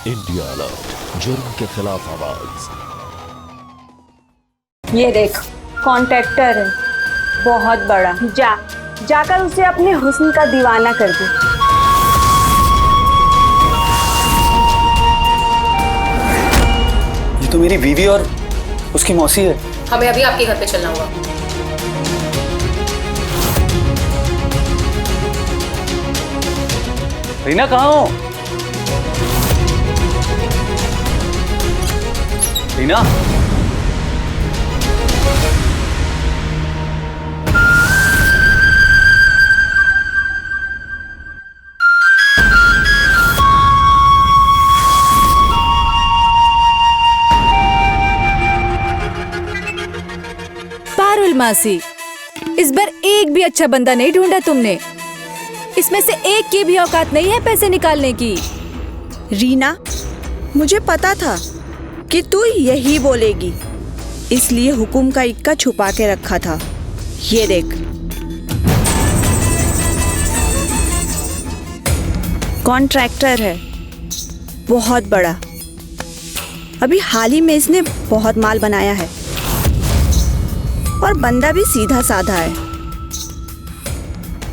India alert, जुर्म के खिलाफ आवाज। ये देख, कॉन्ट्रैक्टर है बहुत बड़ा। जाकर उसे अपने हुस्न का दीवाना कर दे। ये तो मेरी बीवी और उसकी मौसी है। हमें अभी आपके घर पे चलना होगा। रीना कहाँ हो? रीना, पारुल मासी, इस बार एक भी अच्छा बंदा नहीं ढूंढा तुमने। इसमें से एक की भी औकात नहीं है पैसे निकालने की। रीना, मुझे पता था कि तू यही बोलेगी, इसलिए हुकुम का इक्का छुपा के रखा था। ये देख, कॉन्ट्रैक्टर है बहुत बड़ा। अभी हाल ही में इसने बहुत माल बनाया है और बंदा भी सीधा साधा है।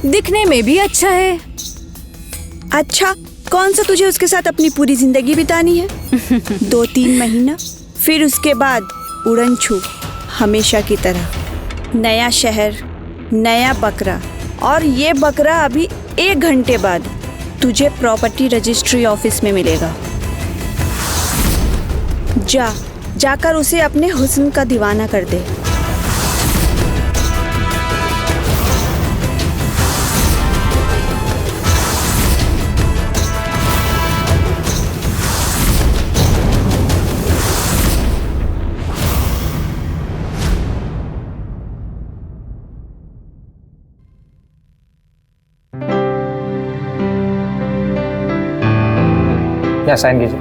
दिखने में भी अच्छा है। अच्छा, कौन सा तुझे उसके साथ अपनी पूरी जिंदगी बितानी है? 2-3 महीना, फिर उसके बाद उड़न छू, हमेशा की तरह। नया शहर, नया बकरा, और ये बकरा अभी 1 घंटे बाद तुझे प्रॉपर्टी रजिस्ट्री ऑफिस में मिलेगा। जाकर उसे अपने हुस्न का दीवाना कर दे। या साइन कीजिए।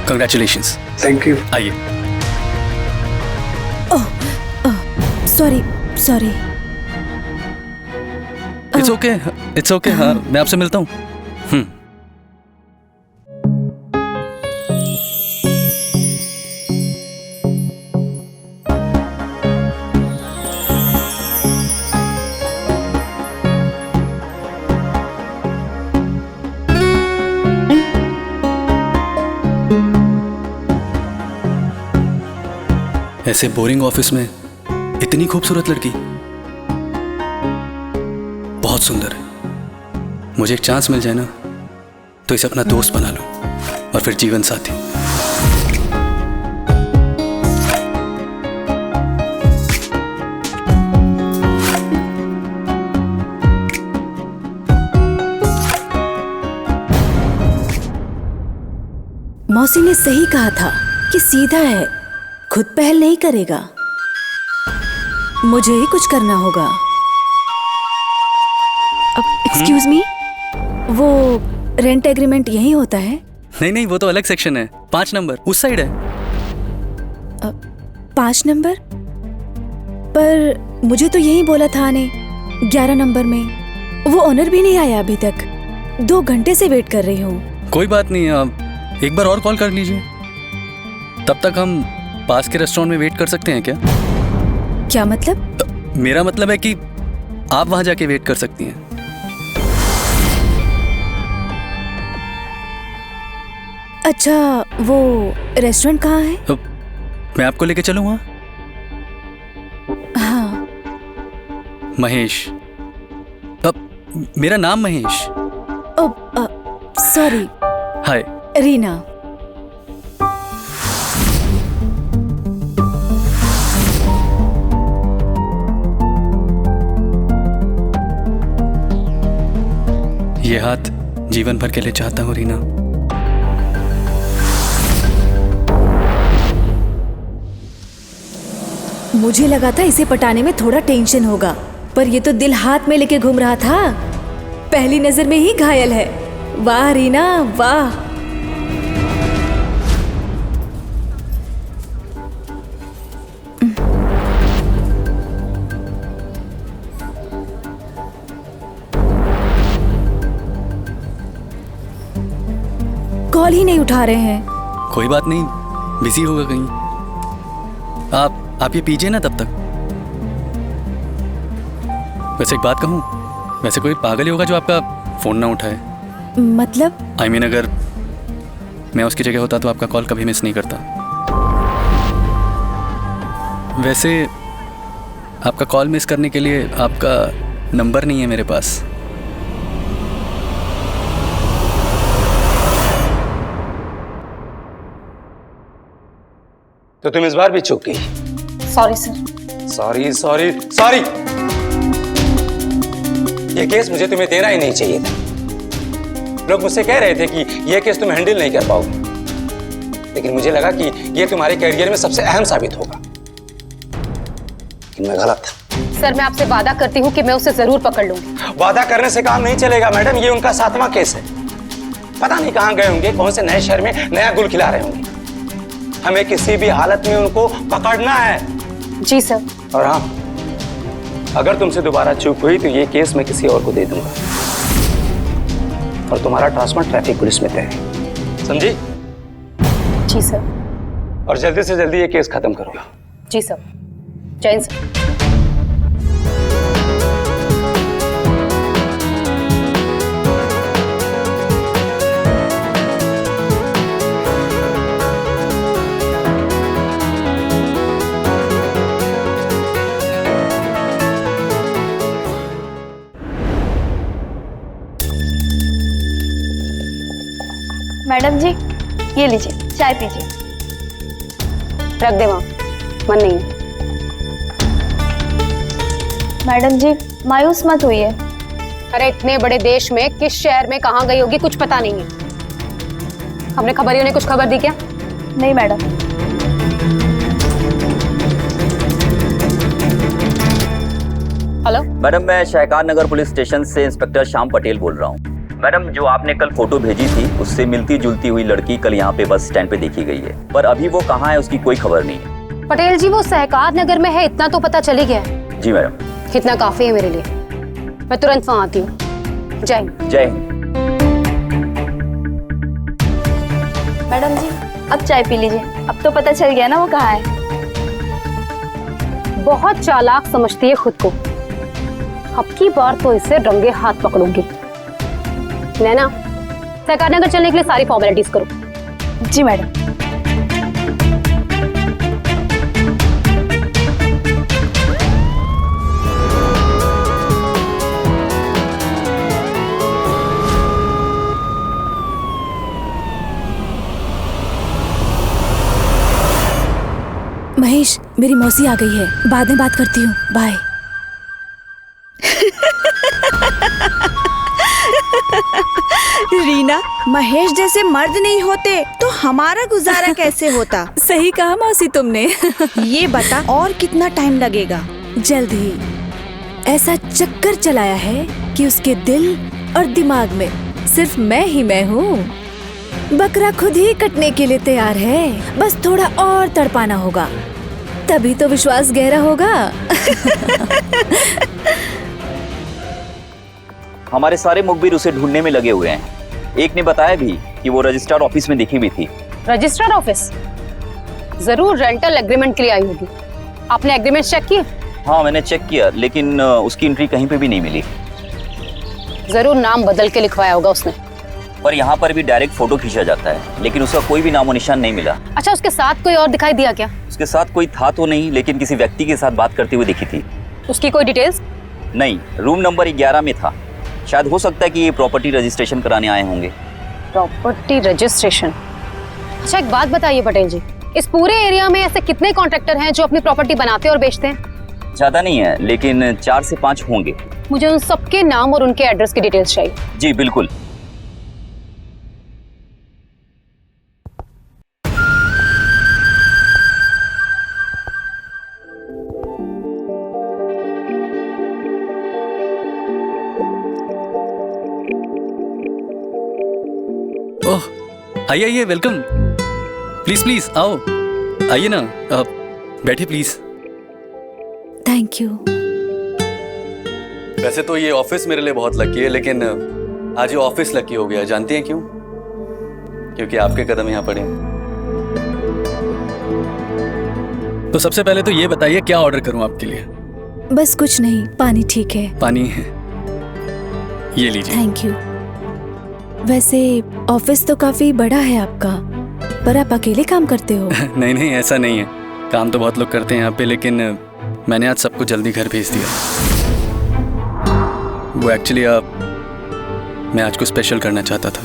कंग्रेचुलेशंस। Thank you. आइए। सॉरी। It's okay. हाँ, मैं आपसे मिलता हूँ। ऐसे बोरिंग ऑफिस में इतनी खूबसूरत लड़की, बहुत सुंदर है। मुझे एक चांस मिल जाए ना, तो इसे अपना दोस्त बना लूं और फिर जीवन साथी। मौसी ने सही कहा था कि सीधा है, खुद पहल नहीं करेगा। मुझे ही कुछ करना होगा। अब एक्सक्यूज मी, वो रेंट एग्रीमेंट यही होता है? नहीं, वो तो अलग सेक्शन है। 5 नंबर उस साइड है। 5 नंबर? पर मुझे तो यही बोला था ने 11 नंबर में। वो ओनर भी नहीं आया अभी तक। 2 घंटे से वेट कर रही हूँ। कोई बात नहीं, आप एक बार और कॉल कर लीजिए। तब तक हम पास के रेस्टोरेंट में वेट कर सकते हैं क्या? क्या मतलब? मेरा मतलब है कि आप वहां जाके वेट कर सकती हैं। अच्छा, वो रेस्टोरेंट कहाँ है? तो मैं आपको लेके चलूँ वहां? हाँ। महेश। मेरा नाम महेश। सॉरी। हाय। रीना। ये हाथ जीवन भर के लिए चाहता हूँ रीना। मुझे लगा था इसे पटाने में थोड़ा टेंशन होगा, पर ये तो दिल हाथ में लेके घूम रहा था। पहली नजर में ही घायल है। वाह रीना वाह। कॉल ही नहीं उठा रहे हैं। कोई बात नहीं, बिजी होगा कहीं। आप ये पीजिए ना तब तक। वैसे एक बात कहूँ, वैसे कोई पागल ही होगा जो आपका फोन ना उठाए। मतलब? I mean, अगर मैं उसकी जगह होता तो आपका कॉल कभी मिस नहीं करता। वैसे आपका कॉल मिस करने के लिए आपका नंबर नहीं है मेरे पास। तो तुम इस बार भी चूक गई। Sorry sir. Sorry sorry sorry. ये केस मुझे तुम्हें देना ही नहीं चाहिए था। लोग मुझसे कह रहे थे कि ये केस तुम हैंडल नहीं कर पाओगे, लेकिन मुझे लगा कि ये तुम्हारे करियर में सबसे अहम साबित होगा। लेकिन मैं गलत था। सर, मैं आपसे वादा करती हूँ कि मैं उसे जरूर पकड़ लूंगी। वादा करने से काम नहीं चलेगा मैडम, ये उनका 7वां केस है। पता नहीं कहां गए होंगे, कौन से नए शहर में नया गुल खिला रहे होंगे। हमें किसी भी हालत में उनको पकड़ना है। जी सर। और हाँ, अगर तुमसे दोबारा चूक हुई तो ये केस मैं किसी और को दे दूंगा और तुम्हारा ट्रांसफर ट्रैफिक पुलिस में तय है, समझी? जी सर। और जल्दी से जल्दी ये केस खत्म करो। जी सर। जय सर। मैडम जी, ये लीजिए, चाय पीजिए। रख दे वहां, मन नहीं है। मैडम जी, मायूस मत होइए। अरे इतने बड़े देश में किस शहर में कहाँ गई होगी कुछ पता नहीं है। हमने खबरियों ने कुछ खबर दी क्या? नहीं मैडम। हेलो मैडम, मैं शहकार नगर पुलिस स्टेशन से इंस्पेक्टर श्याम पटेल बोल रहा हूँ। मैडम, जो आपने कल फोटो भेजी थी उससे मिलती जुलती हुई लड़की कल यहाँ पे बस स्टैंड पे देखी गई है, पर अभी वो कहाँ है उसकी कोई खबर नहीं है। पटेल जी, वो सहकार नगर में है, इतना तो पता चल ही गया है। जी मैडम। इतना काफी है मेरे लिए, मैं तुरंत वहां आती हूँ। जय हिंद। जय हिंद। मैडम जी, अब चाय पी लीजिए, अब तो पता चल गया ना वो कहाँ है। बहुत चालाक समझती है खुद को। अब की बार तो इसे रंगे हाथ पकड़ूंगी। नैना, सहकार नगर चलने के लिए सारी फॉर्मेलिटीज करो। जी मैडम। महेश, मेरी मौसी आ गई है, बाद में बात करती हूँ, बाय। रीना, महेश जैसे मर्द नहीं होते तो हमारा गुजारा कैसे होता? सही कहा मौसी तुमने। ये बता, और कितना टाइम लगेगा? जल्द ही। ऐसा चक्कर चलाया है कि उसके दिल और दिमाग में सिर्फ मैं ही मैं हूँ। बकरा खुद ही कटने के लिए तैयार है, बस थोड़ा और तड़पाना होगा, तभी तो विश्वास गहरा होगा। हमारे सारे मुखबिर उसे ढूंढने में लगे हुए हैं। एक ने बताया भी कि वो रजिस्ट्रार ऑफिस में दिखी भी थी। Registrar office? जरूर रेंटल एग्रीमेंट के लिए आई होगी। आपने एग्रीमेंट चेक किया? हाँ, मैंने चेक किया, लेकिन उसकी एंट्री कहीं पे भी नहीं मिली। जरूर नाम बदल के लिखवाया होगा उसने। पर यहाँ पर भी डायरेक्ट फोटो खींचा जाता है, लेकिन उसका कोई भी नामो निशान नहीं मिला। अच्छा, उसके साथ कोई और दिखाई दिया क्या? उसके साथ कोई था तो नहीं, लेकिन किसी व्यक्ति के साथ बात करते हुए दिखी थी। उसकी कोई डिटेल्स? नहीं, रूम नंबर 11 में था। शायद हो सकता है कि ये प्रॉपर्टी रजिस्ट्रेशन कराने आए होंगे। Property registration? अच्छा, एक बात बताइए पटेल जी, इस पूरे एरिया में ऐसे कितने कॉन्ट्रैक्टर हैं जो अपनी प्रॉपर्टी बनाते और बेचते हैं? ज्यादा नहीं है, लेकिन 4 से 5 होंगे। मुझे उन सबके नाम और उनके एड्रेस की डिटेल्स चाहिए। जी बिल्कुल। ओह, आइए आइए, वेलकम। प्लीज प्लीज आओ, आइए ना, बैठिए प्लीज। Thank you. वैसे तो ये ऑफिस मेरे लिए बहुत लकी है, लेकिन आज ये ऑफिस लकी हो गया। जानती हैं क्यों? क्योंकि आपके कदम यहाँ पड़े। तो सबसे पहले तो ये बताइए क्या ऑर्डर करूं आपके लिए? बस कुछ नहीं, पानी ठीक है। पानी है, ये लीजिए। Thank you. वैसे ऑफिस तो काफी बड़ा है आपका, पर आप अकेले काम करते हो? नहीं नहीं, ऐसा नहीं है, काम तो बहुत लोग करते हैं यहाँ पे, लेकिन मैंने आज सबको जल्दी घर भेज दिया। वो एक्चुअली मैं आज को स्पेशल करना चाहता था।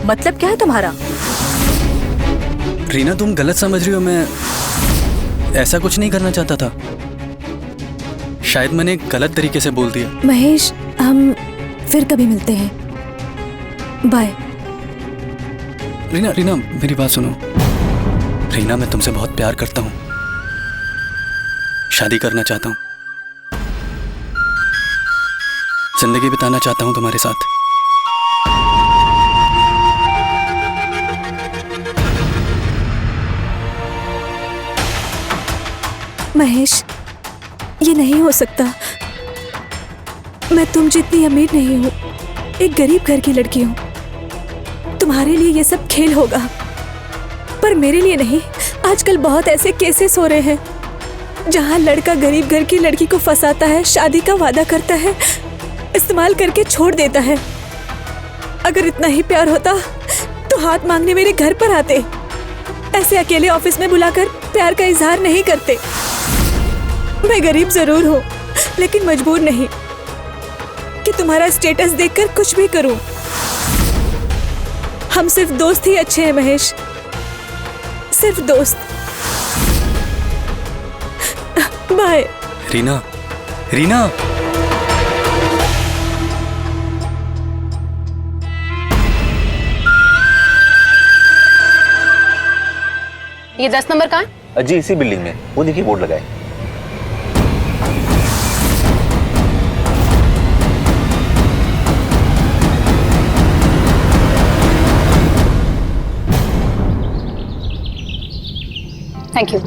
मतलब क्या है तुम्हारा? रीना, तुम गलत समझ रही हो, मैं ऐसा कुछ नहीं करना चाहता था। शायद मैंने गलत तरीके से बोल दिया। महेश, हम फिर कभी मिलते हैं, बाय। रीना रीना, मेरी बात सुनो। रीना, मैं तुमसे बहुत प्यार करता हूँ, शादी करना चाहता हूँ, जिंदगी बिताना चाहता हूँ तुम्हारे साथ। महेश, ये नहीं हो सकता। मैं तुम जितनी अमीर नहीं हूँ, एक गरीब घर की लड़की हूँ। तुम्हारे लिए ये सब खेल होगा, पर मेरे लिए नहीं। आजकल बहुत ऐसे केसेस हो रहे हैं जहाँ लड़का गरीब घर की लड़की को फंसाता है, शादी का वादा करता है, इस्तेमाल करके छोड़ देता है। अगर इतना ही प्यार होता तो हाथ मांगने मेरे घर पर आते। ऐसे अकेले ऑफिस में बुलाकर प्यार का इजहार नहीं करते। मैं गरीब जरूर हूँ, लेकिन मजबूर नहीं कि तुम्हारा स्टेटस देखकर कुछ भी करूं। हम सिर्फ दोस्त ही अच्छे हैं महेश, सिर्फ दोस्त। बाय। रीना, रीना, ये 10 नंबर कहाँ है? जी इसी बिल्डिंग में, वो देखिए बोर्ड लगा है। Thank you.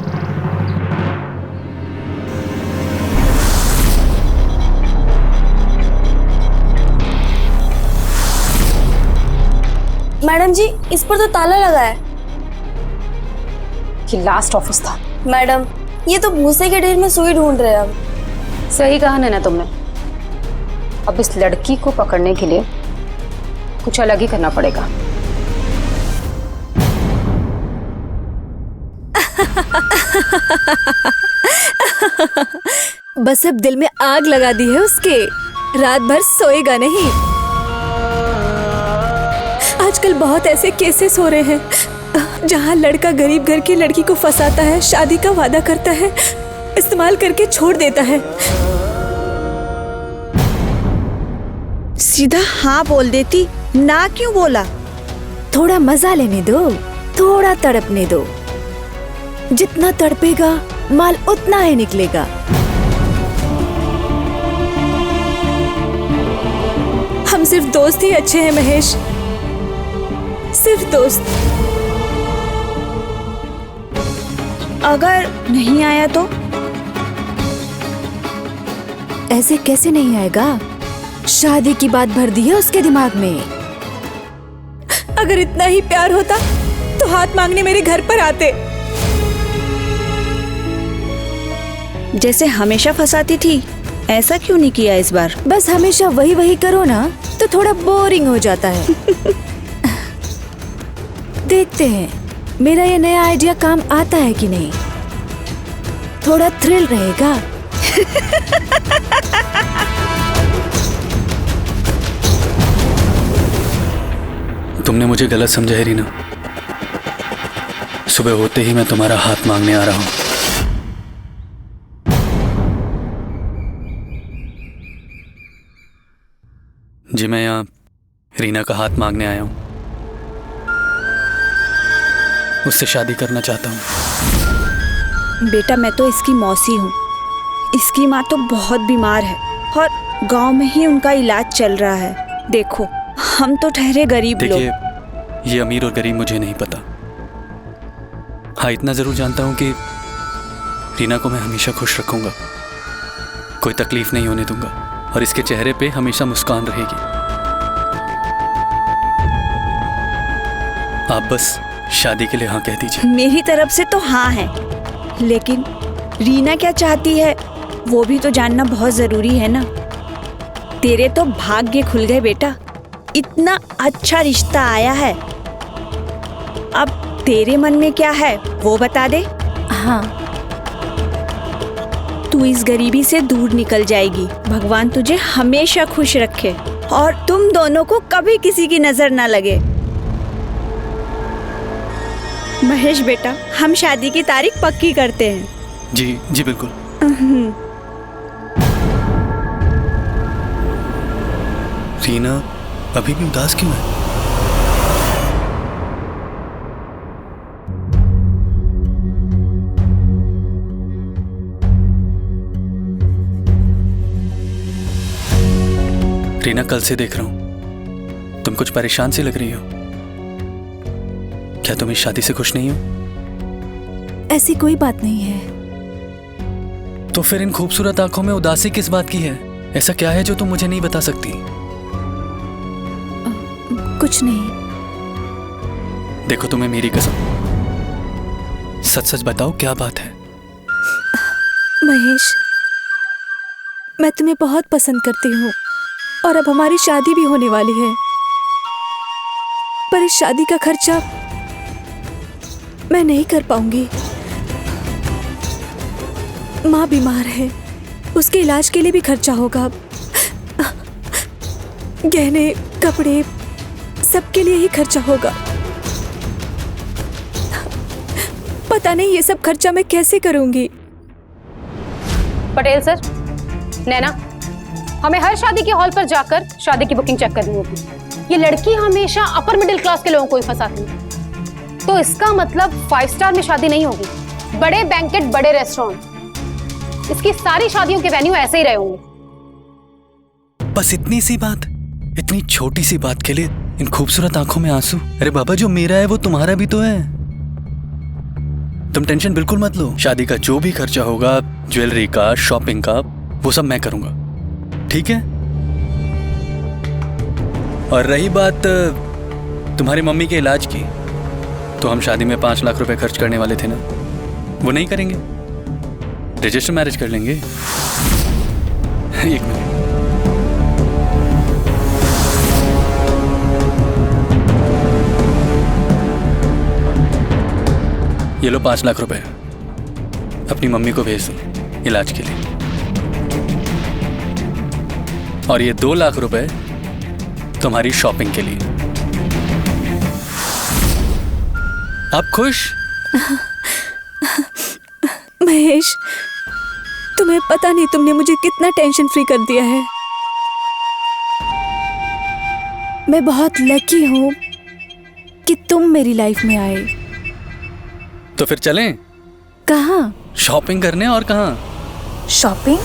मैडम जी, इस पर तो ताला लगा है। ये लास्ट ऑफिस था। मैडम, ये तो भूसे के ढेर में सुई ढूंढ रहे हैं अब। सही कहा नैना तुमने। अब इस लड़की को पकड़ने के लिए कुछ अलग ही करना पड़ेगा। बस अब दिल में आग लगा दी है उसके, रात भर सोएगा नहीं। आजकल बहुत ऐसे केसेस हो रहे हैं जहां लड़का गरीब घर की लड़की को फंसाता है, शादी का वादा करता है, इस्तेमाल करके छोड़ देता है। सीधा हाँ बोल देती, ना क्यों बोला? थोड़ा मजा लेने दो, थोड़ा तड़पने दो। जितना तड़पेगा माल उतना ही निकलेगा। हम सिर्फ दोस्त ही अच्छे हैं महेश, सिर्फ दोस्त। अगर नहीं आया तो? ऐसे कैसे नहीं आएगा? शादी की बात भर दी है उसके दिमाग में। अगर इतना ही प्यार होता तो हाथ मांगने मेरे घर पर आते। जैसे हमेशा फंसाती थी, ऐसा क्यों नहीं किया इस बार? बस हमेशा वही वही करो ना तो थोड़ा बोरिंग हो जाता है। देखते हैं मेरा ये नया आइडिया काम आता है कि नहीं। थोड़ा थ्रिल रहेगा। तुमने मुझे गलत समझा है रीना। सुबह होते ही मैं तुम्हारा हाथ मांगने आ रहा हूं। जी मैं यहाँ रीना का हाथ मांगने आया हूं। उससे शादी करना चाहता हूं। बेटा, मैं तो इसकी मौसी हूँ। इसकी माँ तो बहुत बीमार है और गांव में ही उनका इलाज चल रहा है। देखो, हम तो ठहरे गरीब लोग। देखिए, ये अमीर और गरीब मुझे नहीं पता। हाँ, इतना जरूर जानता हूं कि रीना को मैं हमेशा खुश रखूंगा, कोई तकलीफ नहीं होने दूंगा और इसके चेहरे पे हमेशा मुस्कान रहेगी। आप बस शादी के लिए हाँ कह दीजिए। मेरी तरफ से तो हाँ है, लेकिन रीना क्या चाहती है वो भी तो जानना बहुत जरूरी है ना। तेरे तो भाग्य खुल गए बेटा, इतना अच्छा रिश्ता आया है। अब तेरे मन में क्या है वो बता दे। हाँ, तू इस गरीबी से दूर निकल जाएगी। भगवान तुझे हमेशा खुश रखे और तुम दोनों को कभी किसी की नजर ना लगे। महेश बेटा, हम शादी की तारीख पक्की करते हैं। जी जी बिल्कुल। रीना अभी भी उदास क्यों है? रीना, कल से देख रहा हूं तुम कुछ परेशान सी लग रही हो। क्या तुम इस शादी से खुश नहीं हो? ऐसी कोई बात नहीं है। तो फिर इन खूबसूरत आंखों में उदासी किस बात की है? ऐसा क्या है जो तुम मुझे नहीं बता सकती? कुछ नहीं। देखो, तुम्हें मेरी कसम, सच सच बताओ क्या बात है? महेश, मैं तुम्हें बहुत पसंद करती हूँ और अब हमारी शादी भी होने वाली है, पर इस शादी का खर्चा मैं नहीं कर पाऊंगी। माँ बीमार है, उसके इलाज के लिए भी खर्चा होगा। गहने, कपड़े, सबके लिए ही खर्चा होगा। पता नहीं ये सब खर्चा मैं कैसे करूंगी। पटेल सर, नैना, हमें हर शादी के हॉल पर जाकर शादी की बुकिंग चेक करनी होगी। ये लड़की हमेशा अपर मिडिल क्लास के लोगों को ही फंसाती है। तो इसका मतलब 5 स्टार में शादी नहीं होगी, बड़े बैंकेट, बड़े रेस्टोरेंट। इसकी सारी शादियों के वेन्यू ऐसे ही रहे होंगे। बस इतनी सी बात, इतनी छोटी सी बात के लिए इन खूबसूरत आंखों में आंसू? अरे बाबा, जो मेरा है वो तुम्हारा भी तो है। तुम टेंशन बिल्कुल मत लो। शादी का जो भी खर्चा होगा, ज्वेलरी का, शॉपिंग का, वो सब मैं करूंगा, ठीक है? और रही बात तुम्हारी मम्मी के इलाज की, तो हम शादी में 5 लाख रुपए खर्च करने वाले थे ना, वो नहीं करेंगे, रजिस्टर मैरिज कर लेंगे। एक मिनट, ये लो 5 लाख रुपए, अपनी मम्मी को भेज दो इलाज के लिए। और ये 2 लाख रुपए तुम्हारी शॉपिंग के लिए। आप खुश? महेश, तुम्हें पता नहीं तुमने मुझे कितना टेंशन फ्री कर दिया है। मैं बहुत लकी हूँ कि तुम मेरी लाइफ में आए। तो फिर चलें? कहाँ? शॉपिंग करने। और कहाँ? शॉपिंग?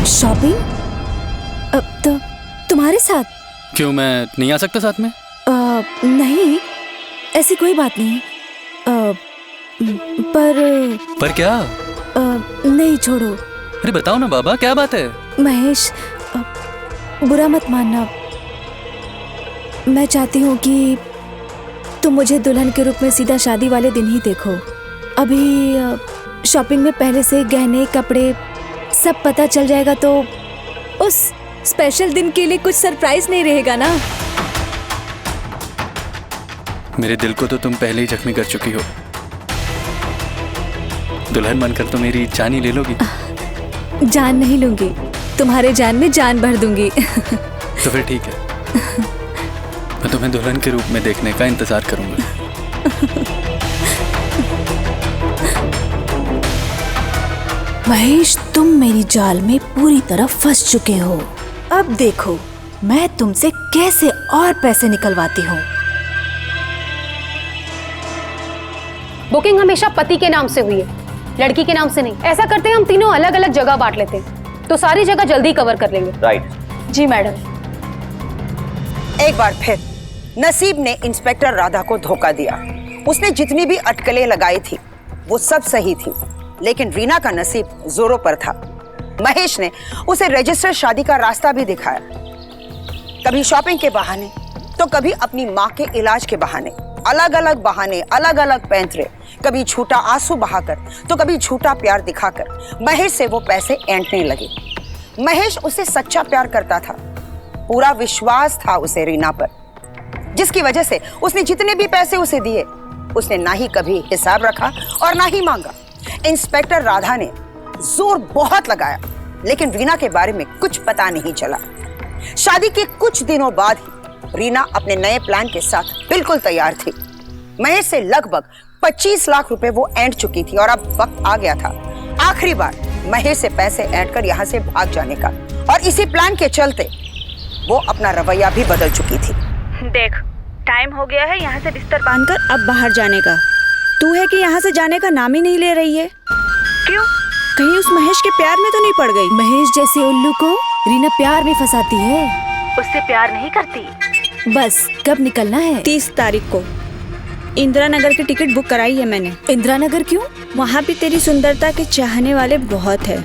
शॉपिंग? अब तो तुम्हारे साथ? क्यों, मैं नहीं आ सकता साथ में? नहीं, ऐसी कोई बात नहीं। पर क्या? नहीं, छोड़ो। अरे बताओ ना बाबा, क्या बात है? महेश, बुरा मत मानना। मैं चाहती हूँ कि तुम मुझे दुल्हन के रूप में सीधा शादी वाले दिन ही देखो। अभी शॉपिंग में पहले से गहने, कपड़े सब पता चल जाएगा, तो उस स्पेशल दिन के लिए कुछ सरप्राइज नहीं रहेगा ना। मेरे दिल को तो तुम पहले ही जख्मी कर चुकी हो। दुल्हन बनकर तो मेरी जान ही ले लोगी। जान नहीं लूंगी, तुम्हारे जान में जान भर दूंगी। तो फिर ठीक है, मैं तुम्हें दुल्हन के रूप में देखने का इंतजार करूंगा। महेश, तुम मेरी जाल में पूरी तरह फंस चुके हो। अब देखो मैं तुमसे कैसे और पैसे निकलवाती हूँ। बुकिंग हमेशा पति के नाम से हुई है, लड़की के नाम से नहीं। ऐसा करते हैं हम तीनों अलग अलग जगह बांट लेते हैं, तो सारी जगह जल्दी कवर कर लेंगे। राइट। जी मैडम। एक बार फिर नसीब ने इंस्पेक्टर राधा को धोखा दिया। उसने जितनी भी अटकलें लगाई थी वो सब सही थी, लेकिन रीना का नसीब जोरों पर था। महेश ने उसे रजिस्टर शादी का रास्ता भी दिखाया, कभी शॉपिंग के बहाने, तो कभी अपनी माँ के इलाज के बहाने, अलग अलग बहाने, अलग अलग पैंतरे, कभी झूठा आंसू बहाकर तो कभी झूठा प्यार दिखाकर महेश से वो पैसे ऐंठने लगे। महेश उसे सच्चा प्यार करता था, पूरा विश्वास था उसे रीना पर, जिसकी वजह से उसने जितने भी पैसे उसे दिए उसने ना ही कभी हिसाब रखा और ना ही मांगा। इंस्पेक्टर राधा ने जोर बहुत लगाया, लेकिन रीना के बारे में कुछ पता नहीं चला। शादी के कुछ दिनों बाद ही रीना अपने नए प्लान के साथ बिल्कुल तैयार थी। महेश से लगभग 25 लाख रुपए वो ऐंठ चुकी थी और अब वक्त आ गया था आखिरी बार महेश से पैसे ऐंठ कर यहाँ से भाग जाने का। और इसी प्लान के चलते वो अपना रवैया भी बदल चुकी थी। देख, टाइम हो गया है यहाँ से बिस्तर बांधकर अब बाहर जाने का। तू है कि यहाँ से जाने का नाम ही नहीं ले रही है। क्यों? कहीं उस महेश के प्यार में तो नहीं पड़ गई? महेश जैसे उल्लू को रीना प्यार में फंसाती है। उससे प्यार नहीं करती। बस कब निकलना है? 30 तारीख को इंदिरा नगर की टिकट बुक कराई है मैंने। इंदिरा नगर क्यों? वहाँ भी तेरी सुंदरता के चाहने वाले बहुत है।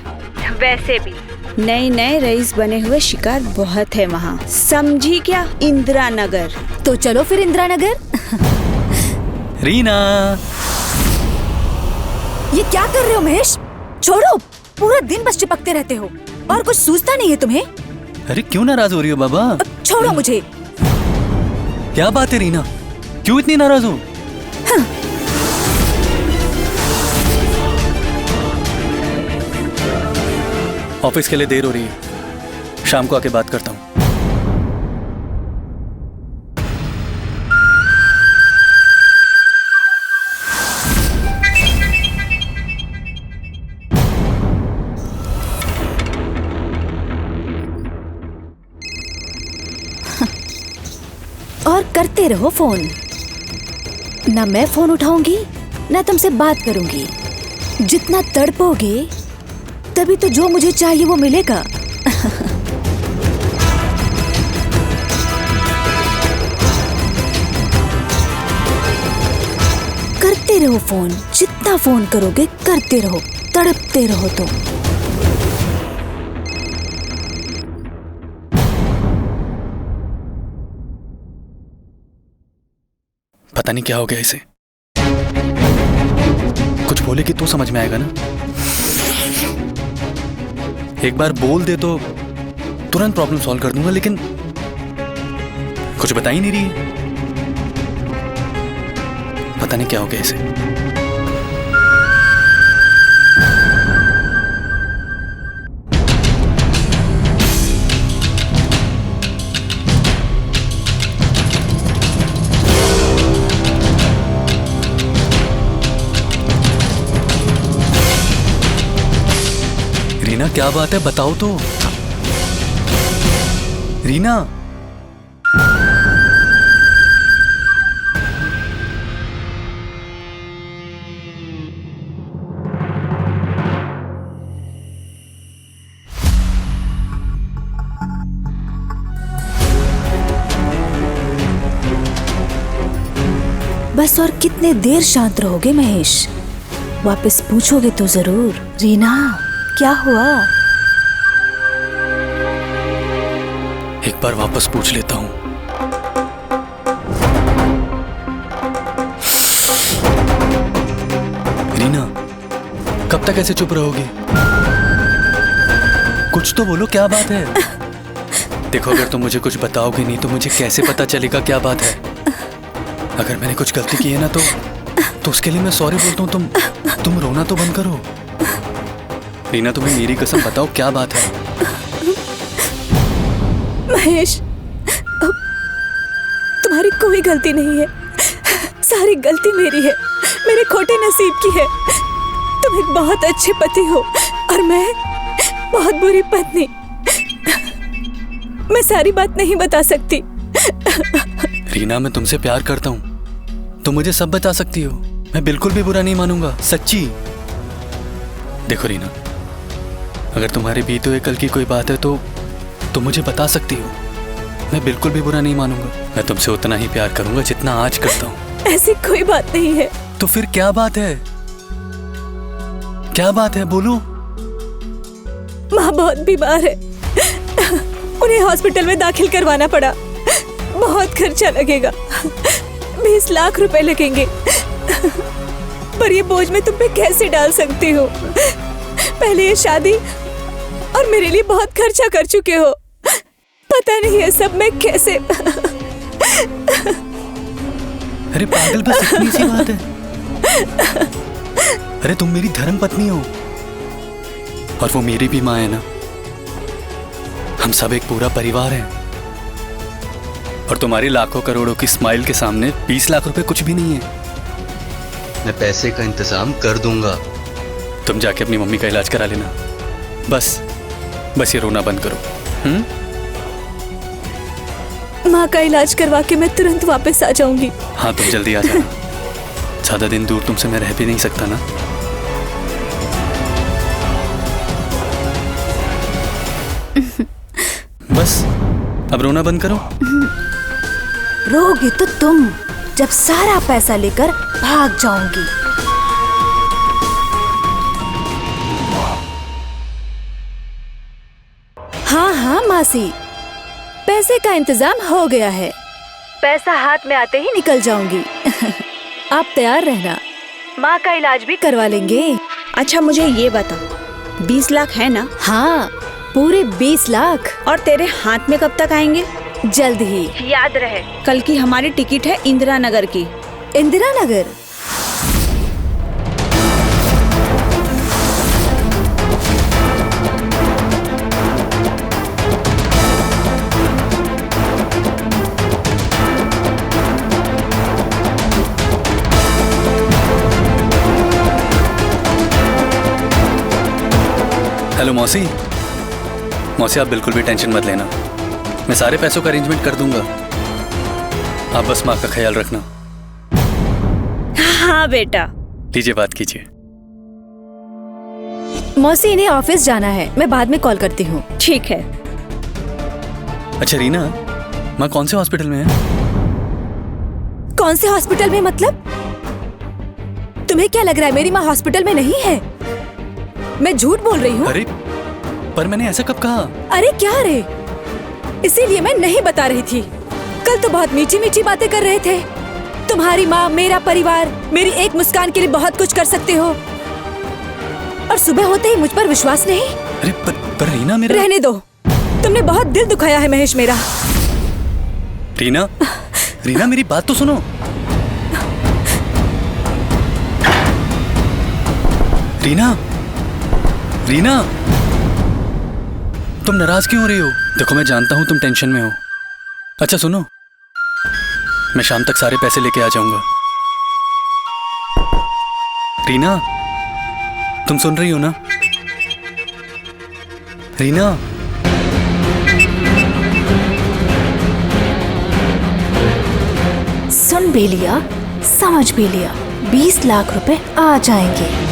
वैसे भी नए नए रईस बने हुए शिकार बहुत है वहाँ, समझी क्या? इंदिरा नगर। तो चलो फिर इंदिरा नगर। रीना, ये क्या कर रहे हो महेश? छोड़ो, पूरा दिन बस चिपकते रहते हो और कुछ सूझता नहीं है तुम्हें। अरे क्यों नाराज हो रही हो बाबा? छोड़ो मुझे। क्या बात है रीना, क्यों इतनी नाराज हो? हाँ। ऑफिस के लिए देर हो रही है, शाम को आके बात करता हूँ। और करते रहो फोन। ना मैं फोन उठाऊंगी ना तुमसे बात करूंगी। जितना तड़पोगे तभी तो जो मुझे चाहिए वो मिलेगा। करते रहो फोन, जितना फोन करोगे करते रहो, तड़पते रहो तुम। पता नहीं क्या हो गया इसे, कुछ बोले कि तो समझ में आएगा ना। एक बार बोल दे तो तुरंत प्रॉब्लम सॉल्व कर दूंगा, लेकिन कुछ बता ही नहीं रही। पता नहीं क्या हो गया इसे। रीना क्या बात है, बताओ तो। रीना, बस और कितने देर शांत रहोगे महेश? वापस पूछोगे तो जरूर, रीना क्या हुआ? एक बार वापस पूछ लेता हूं। रीना, कब तक ऐसे चुप रहोगी? कुछ तो बोलो, क्या बात है? देखो, अगर तुम मुझे कुछ बताओगे नहीं तो मुझे कैसे पता चलेगा क्या बात है? अगर मैंने कुछ गलती की है ना तो उसके लिए मैं सॉरी बोलता हूँ। तुम रोना तो बंद करो। रीना, तुम्हें मेरी कसम बताओ क्या बात है? महेश, तुम्हारी कोई गलती नहीं है, सारी गलती मेरी है, मेरे खोटे नसीब की है। तुम एक बहुत अच्छे पति हो और मैं बहुत बुरी पत्नी। मैं सारी बात नहीं बता सकती। रीना, मैं तुमसे प्यार करता हूँ, तुम मुझे सब बता सकती हो। मैं बिल्कुल भी बुरा नहीं मानूंगा, सच्ची। देखो रीना, अगर तुम्हारे बीते हुए कल की कोई बात है तो तुम मुझे बता सकती हो। मैं बिल्कुल भी बुरा नहीं मानूंगा। मैं तुमसे उतना ही प्यार करूंगा जितना आज करता हूँ। ऐसी कोई बात नहीं है। तो फिर क्या बात है? क्या बात है, बोलो। माँ बहुत बीमार है, उन्हें हॉस्पिटल में दाखिल करवाना पड़ा। बहुत खर्चा लगेगा। 20 लाख रुपए लगेंगे। पर ये बोझ मैं तुम पे कैसे डाल सकती हूँ? पहले ये शादी और मेरे लिए बहुत खर्चा कर चुके हो। पता नहीं ये सब मैं कैसे। अरे पागल, बस इतनी सी बात है। अरे तुम मेरी धर्म पत्नी हो और वो मेरी भी माँ है ना। हम सब एक पूरा परिवार है और तुम्हारी लाखों करोड़ों की स्माइल के सामने 20 लाख रुपए कुछ भी नहीं है। मैं पैसे का इंतजाम कर दूंगा। तुम जाके अपनी मम्मी का इलाज करा लेना। बस ये रोना बंद करो। माँ का इलाज करवा के मैं तुरंत वापस आ जाऊंगी। हाँ, तुम जल्दी आ जाना। ज्यादा दिन दूर तुमसे मैं रह भी नहीं सकता ना। बस अब रोना बंद करो। रोगी तो तुम जब सारा पैसा लेकर भाग जाऊंगी। हाँ मासी, पैसे का इंतजाम हो गया है। पैसा हाथ में आते ही निकल जाऊंगी। आप तैयार रहना, माँ का इलाज भी करवा लेंगे। अच्छा मुझे ये बता, 20 लाख है ना? हाँ, पूरे 20 लाख। और तेरे हाथ में कब तक आएंगे? जल्द ही। याद रहे, कल की हमारी टिकट है इंदिरा नगर की। इंदिरा नगर? हेलो मौसी। आप बिल्कुल भी टेंशन मत लेना, मैं सारे पैसों का अरेंजमेंट कर दूंगा। आप बस माँ का ख्याल रखना। हाँ बेटा। लीजिए, बात कीजिए। मौसी, इन्हें ऑफिस जाना है, मैं बाद में कॉल करती हूँ। ठीक है। अच्छा रीना, माँ कौन से हॉस्पिटल में है? कौन से हॉस्पिटल में मतलब? तुम्हें क्या लग रहा है मेरी माँ हॉस्पिटल में नहीं है? मैं झूठ बोल रही हूँ? अरे पर मैंने ऐसा कब कहा? अरे क्या रे, इसीलिए मैं नहीं बता रही थी। कल तो बहुत मीठी मीठी बातें कर रहे थे। तुम्हारी माँ, मेरा परिवार, मेरी एक मुस्कान के लिए बहुत कुछ कर सकते हो, और सुबह होते ही मुझ पर विश्वास नहीं। अरे पर रीना, मेरा रहने दो, तुमने बहुत दिल दुखाया है महेश मेरा। रीना मेरी बात तो सुनो। रीना, तुम नाराज क्यों हो रही हो? देखो मैं जानता हूं तुम टेंशन में हो। अच्छा सुनो, मैं शाम तक सारे पैसे लेके आ जाऊंगा। रीना, तुम सुन रही हो ना? रीना, सुन भी लिया, समझ भी लिया, 20 लाख रुपए आ जाएंगे।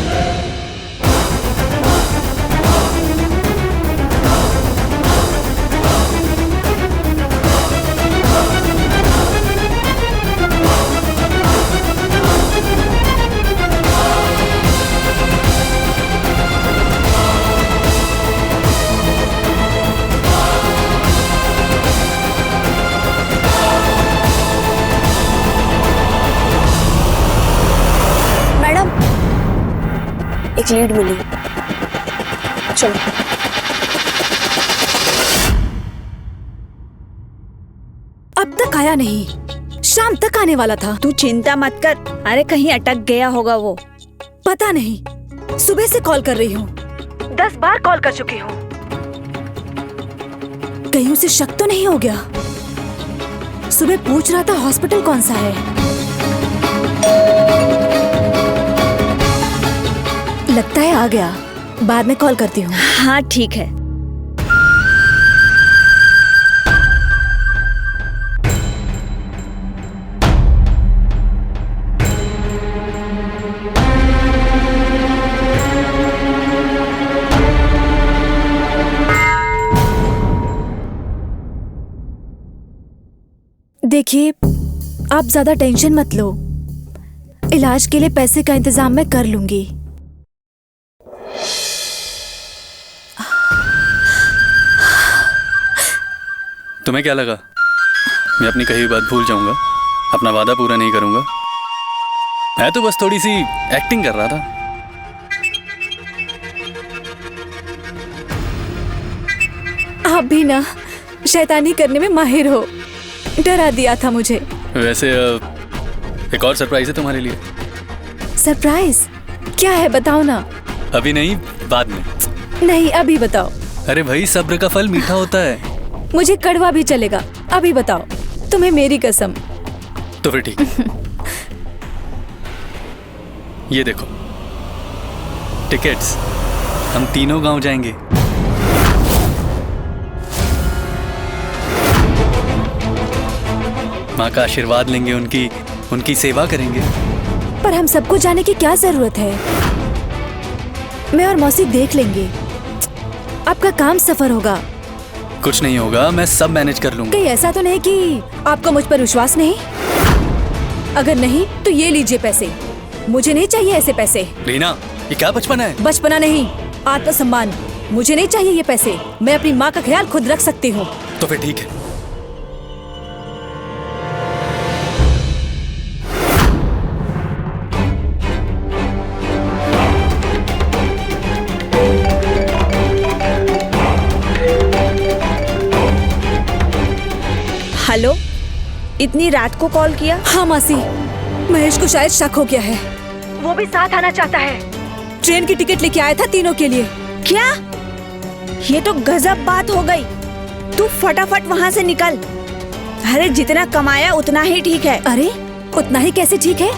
एक लीड मिली, चलो। अब तक आया नहीं, शाम तक आने वाला था। तू चिंता मत कर, अरे कहीं अटक गया होगा वो। पता नहीं, सुबह से कॉल कर रही हूँ, 10 बार कॉल कर चुकी हूँ। कहीं उसे शक तो नहीं हो गया? सुबह पूछ रहा था हॉस्पिटल कौन सा है। लगता है आ गया, बाद में कॉल करती हूँ। हाँ ठीक है। देखिए, आप ज्यादा टेंशन मत लो, इलाज के लिए पैसे का इंतजाम मैं कर लूंगी। तुम्हें क्या लगा मैं अपनी कही हुई बात भूल जाऊंगा, अपना वादा पूरा नहीं करूंगा। मैं तो बस थोड़ी सी एक्टिंग कर रहा था। आप भी ना शैतानी करने में माहिर हो, डरा दिया था मुझे। वैसे एक और सरप्राइज है तुम्हारे लिए। सरप्राइज? क्या है बताओ ना। अभी नहीं, बाद में। नहीं, अभी बताओ। अरे भाई, सब्र का फल मीठा होता है। मुझे कड़वा भी चलेगा, अभी बताओ। तुम्हें मेरी कसम। तो फिर ठीक है। ये देखो टिकट्स, हम तीनों गांव जाएंगे। माँ का आशीर्वाद लेंगे, उनकी सेवा करेंगे। पर हम सबको जाने की क्या जरूरत है? मैं और मौसी देख लेंगे। आपका काम सफर होगा। कुछ नहीं होगा, मैं सब मैनेज कर लूंगा। कहीं ऐसा तो नहीं कि आपको मुझ पर विश्वास नहीं? अगर नहीं तो ये लीजिए पैसे। मुझे नहीं चाहिए ऐसे पैसे। रीना, ये क्या बचपना है? बचपना नहीं, आत्मसम्मान। मुझे नहीं चाहिए ये पैसे। मैं अपनी माँ का ख्याल खुद रख सकती हूँ। तो फिर ठीक है। हेलो, इतनी रात को कॉल किया? हाँ मासी, महेश को शायद शक हो गया है। वो भी साथ आना चाहता है। ट्रेन की टिकट लेके आया था तीनों के लिए। क्या? ये तो गजब बात हो गई। तू फटाफट वहाँ से निकल। अरे जितना कमाया उतना ही ठीक है। अरे उतना ही कैसे ठीक है?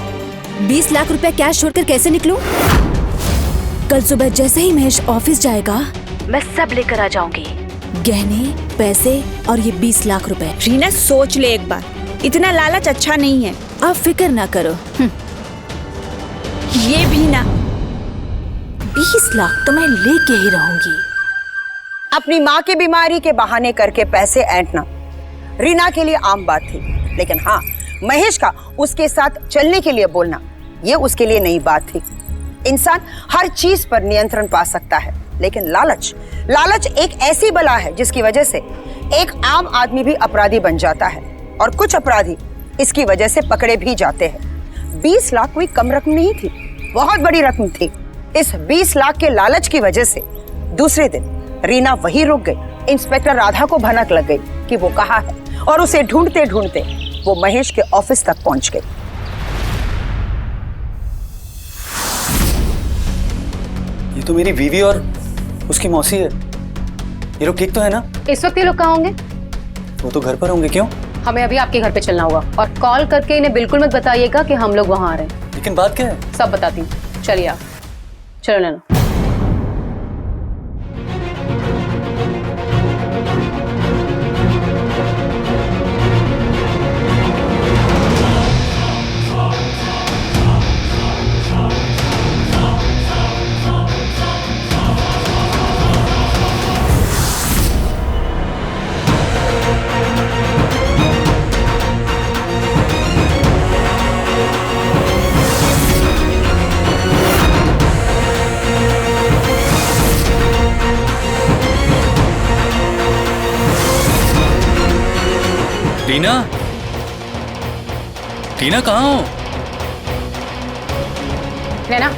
20 लाख रुपया कैश छोड़कर कैसे निकलूं? कल सुबह जैसे ही महेश ऑफिस जाएगा, मैं सब लेकर आ जाऊंगी। गहने, पैसे और ये 20 लाख रुपए। रीना, सोच ले एक बार, इतना लालच अच्छा नहीं है। आप फिक्र ना करो। ये भी ना। 20 लाख तो मैं लेके ही रहूंगी। अपनी माँ की बीमारी के बहाने करके पैसे ऐंठना रीना के लिए आम बात थी, लेकिन हाँ, महेश का उसके साथ चलने के लिए बोलना ये उसके लिए नई बात थी। इंसान हर चीज पर नियंत्रण पा सकता है, लेकिन लालच एक ऐसी बला है जिसकी वजह से एक आम आदमी भी अपराधी बन जाता है, और कुछ अपराधी इसकी वजह से पकड़े भी जाते हैं। 20 लाख कोई कम रकम नहीं थी, बहुत बड़ी रकम थी। इस 20 लाख के लालच की वजह से दूसरे दिन रीना वहीं रुक गई। इंस्पेक्टर राधा को भनक लग गई कि वो कहाँ है, और उसे ढूंढते ढूंढते वो महेश के ऑफिस तक पहुंच गई। ये तो मेरी बीवी और उसकी मौसी है। ये लोग ठीक तो है ना? इस वक्त ये लोग कहाँ होंगे? वो तो घर पर होंगे। क्यों? हमें अभी आपके घर पे चलना होगा, और कॉल करके इन्हें बिल्कुल मत बताइएगा कि हम लोग वहाँ आ रहे हैं। लेकिन बात क्या है? सब बताती हूँ, चलिए आप। चलो नैना। टीना, टीना कहाँ हो? नैना,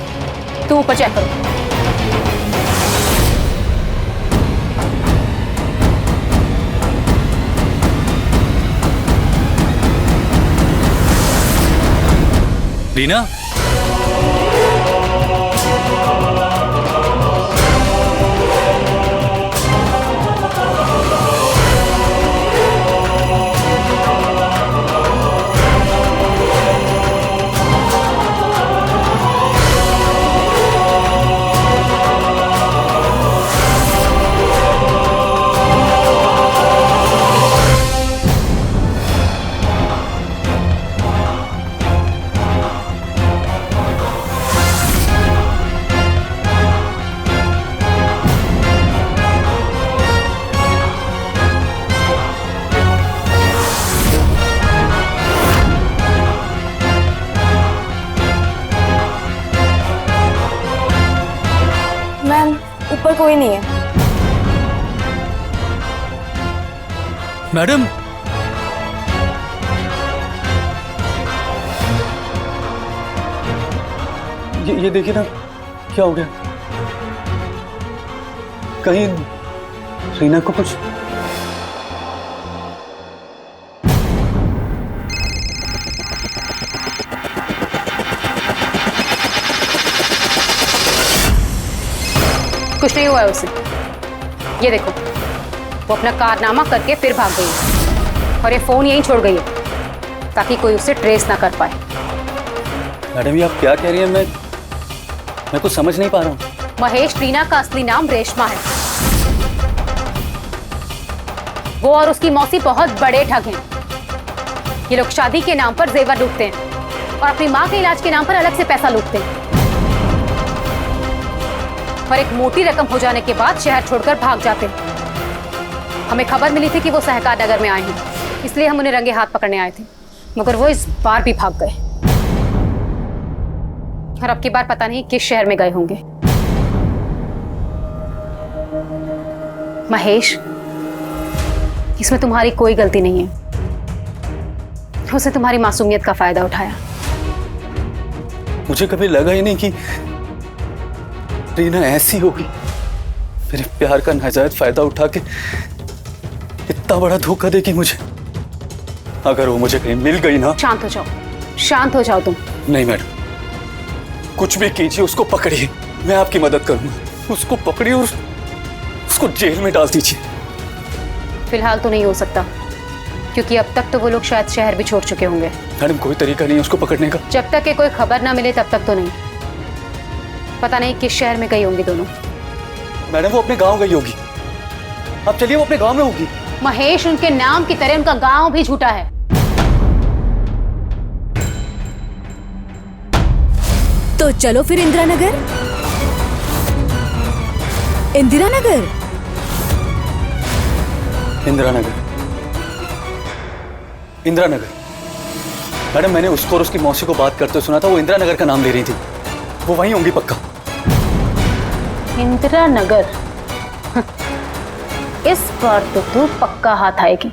तू ऊपर चेक करो। रीना, ऊपर कोई नहीं है। मैडम, ये देखिए ना, क्या हो गया? कहीं रीना को कुछ? कुछ नहीं हुआ है उसे। ये देखो, वो अपना कारनामा करके फिर भाग गई है और ये फोन यहीं छोड़ गई है ताकि कोई उसे ट्रेस ना कर पाए। मैडम ये आप क्या कह रही हैं? मैं कुछ समझ नहीं पा रहा हूँ। महेश रीना का असली नाम रेशमा है। वो और उसकी मौसी बहुत बड़े ठग हैं। ये लोग शादी के नाम पर जेवर लूटते हैं और अपनी माँ के इलाज के नाम पर अलग से पैसा लूटते हैं और एक मोटी रकम हो जाने के बाद शहर छोड़कर भाग जाते हैं। हमें खबर मिली थी कि वो सहकार नगर में आए हैं, इसलिए हम उन्हें रंगे हाथ पकड़ने आए थे, मगर वो इस बार भी भाग गए और अब की बार पता नहीं किस शहर में गए होंगे। महेश, इसमें तुम्हारी कोई गलती नहीं है। उसने तुम्हारी मासूमियत का फायदा उठाया। मुझे कभी लगा ही नहीं कि रीना ऐसी होगी, मेरे प्यार का नाजायज फायदा उठा के इतना बड़ा धोखा देगी मुझे। अगर वो मुझे कहीं मिल गई ना। शांत हो जाओ, शांत हो जाओ तुम। नहीं मैडम, कुछ भी कीजिए, उसको पकड़िए, मैं आपकी मदद करूंगा। उसको पकड़िए और उसको जेल में डाल दीजिए। फिलहाल तो नहीं हो सकता, क्योंकि अब तक तो वो लोग शायद शहर भी छोड़ चुके होंगे। मैडम कोई तरीका नहीं है उसको पकड़ने का? जब तक कि कोई खबर ना मिले तब तक तो नहीं। पता नहीं किस शहर में गई होंगी दोनों। मैडम वो अपने गांव गई होगी। आप चलिए, वो अपने गांव में होगी। महेश, उनके नाम की तरह उनका गांव भी झूठा है। तो चलो फिर इंदिरा नगर। इंदिरा नगर, इंदिरा नगर, इंदिरा नगर। मैडम मैंने उसको और उसकी मौसी को बात करते सुना था, वो इंदिरा नगर का नाम ले रही थी। वो वहीं होंगी पक्का। इंदिरा नगर? इस बार तो तू पक्का हाथ आएगी।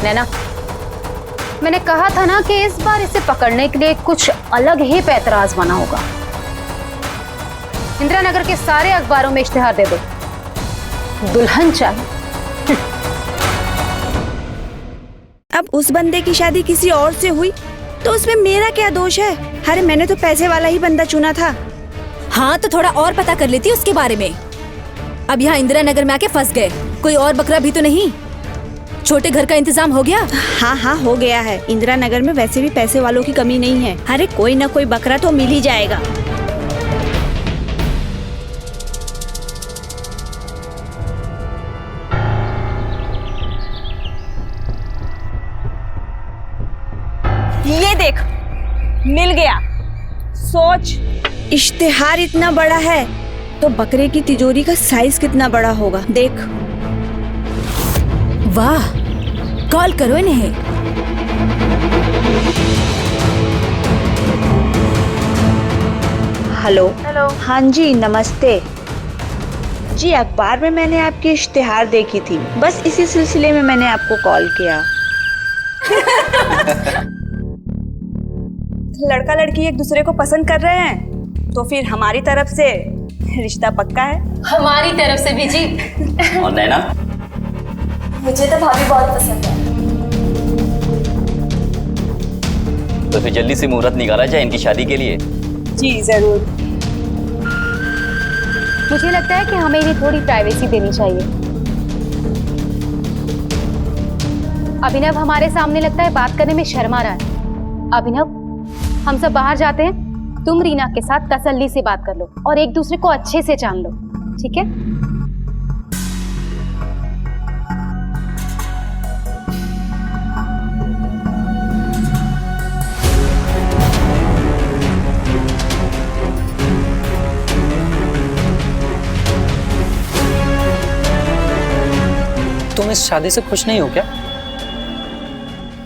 नैना, मैंने कहा था ना कि इस बार इसे पकड़ने के लिए कुछ अलग ही पैतरा आजमाना होगा। इंदिरा नगर के सारे अखबारों में इश्तिहार दे दो, दुल्हन चाहिए। अब उस बंदे की शादी किसी और से हुई तो उसमें मेरा क्या दोष है? अरे मैंने तो पैसे वाला ही बंदा चुना था। हाँ तो थोड़ा और पता कर लेती उसके बारे में। अब यहाँ इंदिरा नगर में आके फंस गए। कोई और बकरा भी तो नहीं? छोटे घर का इंतजाम हो गया? हाँ हाँ हो गया है। इंदिरा नगर में वैसे भी पैसे वालों की कमी नहीं है। अरे कोई ना कोई बकरा तो मिल ही जाएगा। ये देख, मिल गया। सोच, इश्तिहार इतना बड़ा है तो बकरे की तिजोरी का साइज कितना बड़ा होगा, देख। वाह, कॉल करो इन्हें। Hello hello. हाँ जी नमस्ते जी, अखबार में मैंने आपकी इश्तिहार देखी थी, बस इसी सिलसिले में मैंने आपको कॉल किया। लड़का लड़की एक दूसरे को पसंद कर रहे हैं तो फिर हमारी तरफ से रिश्ता पक्का है। हमारी तरफ से भी जी। और नैना, मुझे तो भाभी बहुत पसंद है। तो फिर जल्दी से मुहूर्त निकाला जाए इनकी शादी के लिए। जी जरूर। मुझे लगता है कि हमें इन्हें थोड़ी प्राइवेसी देनी चाहिए। अभिनव हमारे सामने लगता है बात करने में शर्मा रहा है। अभिनव, हम सब बाहर जाते हैं, तुम रीना के साथ तसल्ली से बात कर लो और एक दूसरे को अच्छे से जान लो, ठीक है? तुम इस शादी से खुश नहीं हो क्या?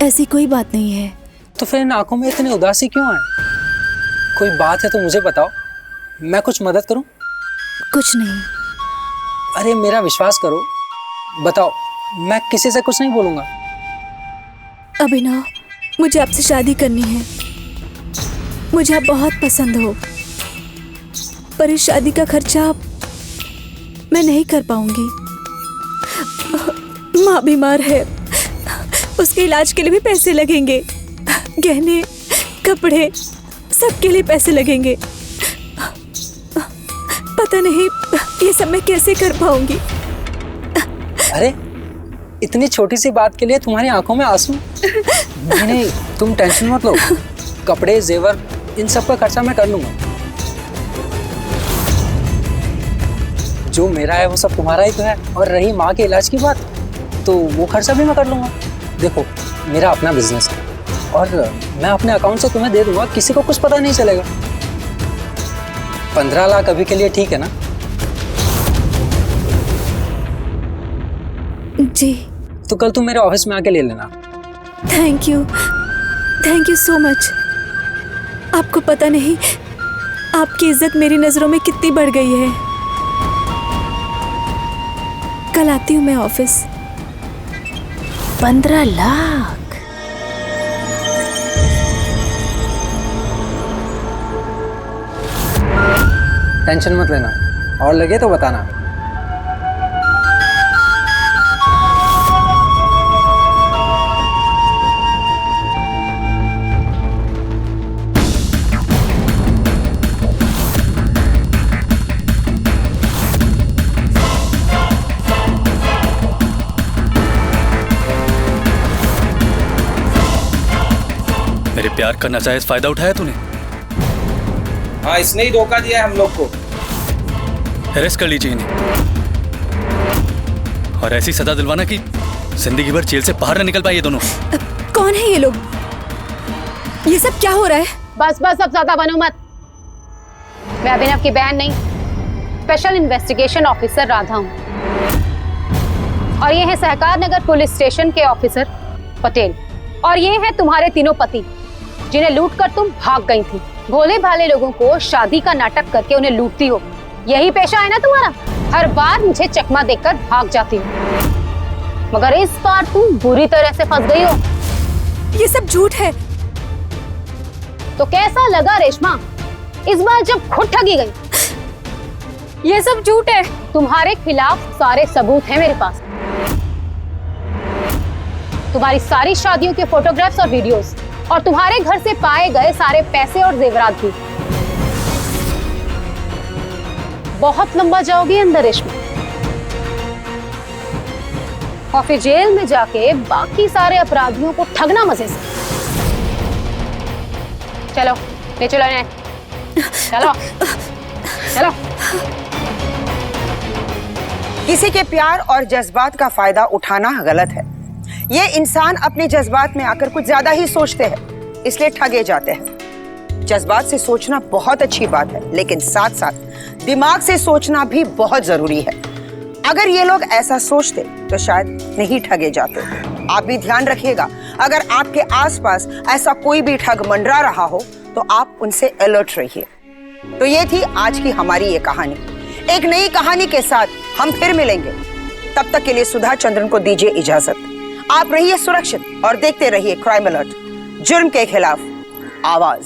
ऐसी कोई बात नहीं है। तो फिर इन आंखों में इतनी उदासी क्यों है? कोई बात है तो मुझे बताओ, मैं कुछ मदद करूं? कुछ नहीं। अरे मेरा विश्वास करो, बताओ, मैं किसी से कुछ नहीं बोलूंगा। अभिनव, मुझे आपसे शादी करनी है। मुझे आप बहुत पसंद हो। पर इस शादी का खर्चा मैं नहीं कर पाऊंगी। माँ बीमार है, उसके इलाज के लिए भी पैसे लगेंगे, गहने कपड़े सबके लिए पैसे लगेंगे। पता नहीं ये सब मैं कैसे कर पाऊंगी। अरे इतनी छोटी सी बात के लिए तुम्हारी आंखों में आंसू? नहीं, तुम टेंशन मत लो, कपड़े जेवर इन सब का खर्चा मैं कर लूंगा। जो मेरा है वो सब तुम्हारा ही तो है। और रही माँ के इलाज की बात, तो वो खर्चा भी मैं कर लूंगा। देखो मेरा अपना बिजनेस है और मैं अपने अकाउंट से तुम्हें दे दूंगा, किसी को कुछ पता नहीं चलेगा। 15 लाख अभी के लिए ठीक है ना? जी। तो कल तुम मेरे ऑफिस में आके ले लेना। Thank you so much. आपको पता नहीं आपकी इज्जत मेरी नजरों में कितनी बढ़ गई है। कल आती हूँ मैं ऑफिस। 15 लाख? टेंशन मत लेना, और लगे तो बताना। मेरे प्यार का नाजायज फायदा उठाया तूने। हाँ, इसने ही धोखा दिया है हम लोग को। अरेस्ट कर लीजिए इन्हें और ऐसी सजा दिलवाना कि जिंदगी भर जेल से बाहर न निकल पाए ये दोनों। कौन है ये लोग? ये सब क्या हो रहा है? बस बस, अब ज्यादा बनो मत। मैं अभिनव की बहन नहीं, स्पेशल इन्वेस्टिगेशन ऑफिसर राधा हूँ। और ये है सहकार नगर पुलिस स्टेशन के ऑफिसर पटेल। और ये है तुम्हारे तीनों पति, जिन्हें लूट कर तुम भाग गई थी। भोले भाले लोगों को शादी का नाटक करके उन्हें लूटती हो, यही पेशा है ना तुम्हारा? हर बार मुझे चकमा देकर भाग जाती हो, मगर इस बार तुम बुरी तरह से फंस गई हो। ये सब झूठ है। तो कैसा लगा रेशमा इस बार जब खुद ठगी गई? ये सब झूठ है। तुम्हारे खिलाफ सारे सबूत हैं मेरे पास। तुम्हारी सारी शादियों के फोटोग्राफ्स और वीडियोस, और तुम्हारे घर से पाए गए सारे पैसे और जेवरात भी। बहुत लंबा जाओगी अंदर रेशमा, और फिर जेल में जाके बाकी सारे अपराधियों को ठगना मजे से। चलो ले चलो इन्हें, चलो चलो। किसी के प्यार और जज्बात का फायदा उठाना गलत है। ये इंसान अपने जज्बात में आकर कुछ ज्यादा ही सोचते हैं, इसलिए ठगे जाते हैं। जज्बात से सोचना बहुत अच्छी बात है, लेकिन साथ साथ दिमाग से सोचना भी बहुत जरूरी है। अगर ये लोग ऐसा सोचते तो शायद नहीं ठगे जाते। आप भी ध्यान रखिएगा, अगर आपके आसपास ऐसा कोई भी ठग मंडरा रहा हो तो आप उनसे अलर्ट रहिए। तो ये थी आज की हमारी ये कहानी। एक नई कहानी के साथ हम फिर मिलेंगे। तब तक के लिए सुधा चंद्रन को दीजिए इजाजत। आप रहिए सुरक्षित और देखते रहिए क्राइम अलर्ट, जुर्म के खिलाफ आवाज।